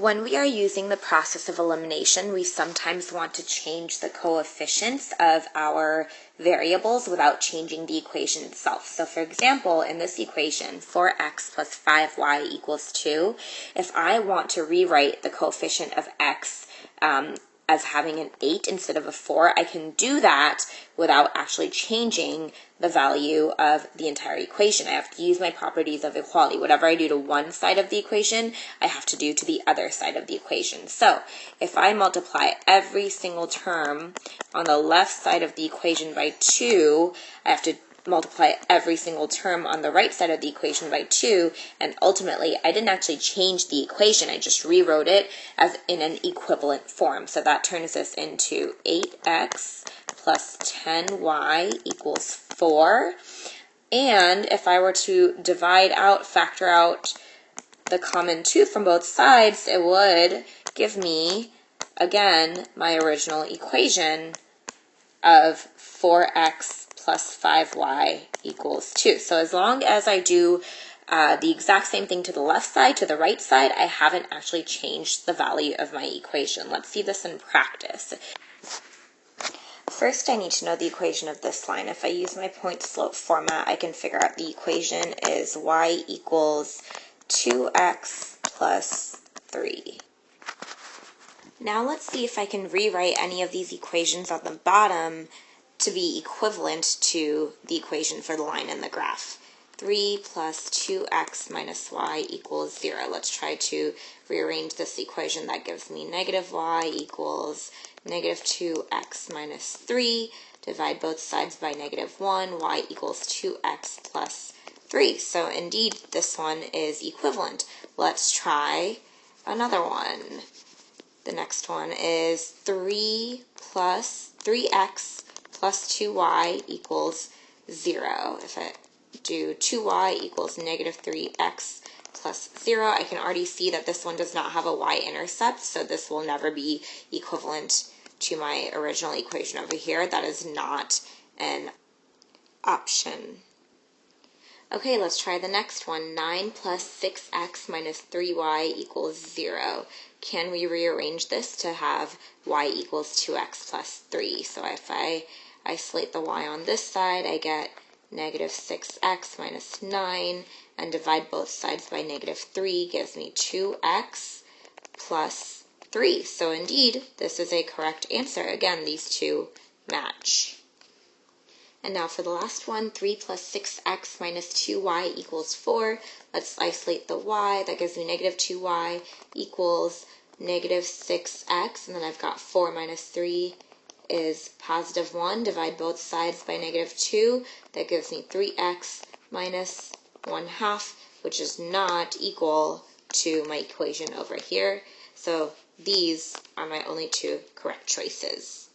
When we are using the process of elimination, we sometimes want to change the coefficients of our variables without changing the equation itself. So for example, in this equation, 4x plus 5y equals 2, if I want to rewrite the coefficient of x as having an 8 instead of a 4, I can do that without actually changing the value of the entire equation. I have to use my properties of equality. Whatever I do to one side of the equation, I have to do to the other side of the equation. So if I multiply every single term on the left side of the equation by 2, I have to multiply every single term on the right side of the equation by 2, and ultimately I didn't actually change the equation, I just rewrote it as in an equivalent form. So that turns this into 8x plus 10y equals 4. And if I were to divide out, factor out the common 2 from both sides, it would give me, again, my original equation of 4x plus 5y equals 2. So as long as I do the exact same thing to the left side, to the right side, I haven't actually changed the value of my equation. Let's see this in practice. First, I need to know the equation of this line. If I use my point-slope format, I can figure out the equation is y equals 2x plus 3. Now let's see if I can rewrite any of these equations on the bottom to be equivalent to the equation for the line in the graph. 3 plus 2x minus y equals 0. Let's try to rearrange this equation. That gives me negative y equals negative 2x minus 3. Divide both sides by negative 1. Y equals 2x plus 3. So indeed, this one is equivalent. Let's try another one. The next one is 3x plus 2y equals 0. If I do 2y equals negative 3x plus 0, I can already see that this one does not have a y-intercept, so this will never be equivalent to my original equation over here. That is not an option. Okay, let's try the next one. 9 plus 6x minus 3y equals 0. Can we rearrange this to have y equals 2x plus 3? So if I isolate the y on this side, I get negative 6x minus 9, and divide both sides by negative 3 gives me 2x plus 3. So indeed, this is a correct answer. Again, these two match. And now for the last one, 3 plus 6x minus 2y equals 4. Let's isolate the y. That gives me negative 2y equals negative 6x. And then I've got 4 minus 3 is positive 1. Divide both sides by negative 2. That gives me 3x minus 1/2, which is not equal to my equation over here. So these are my only two correct choices.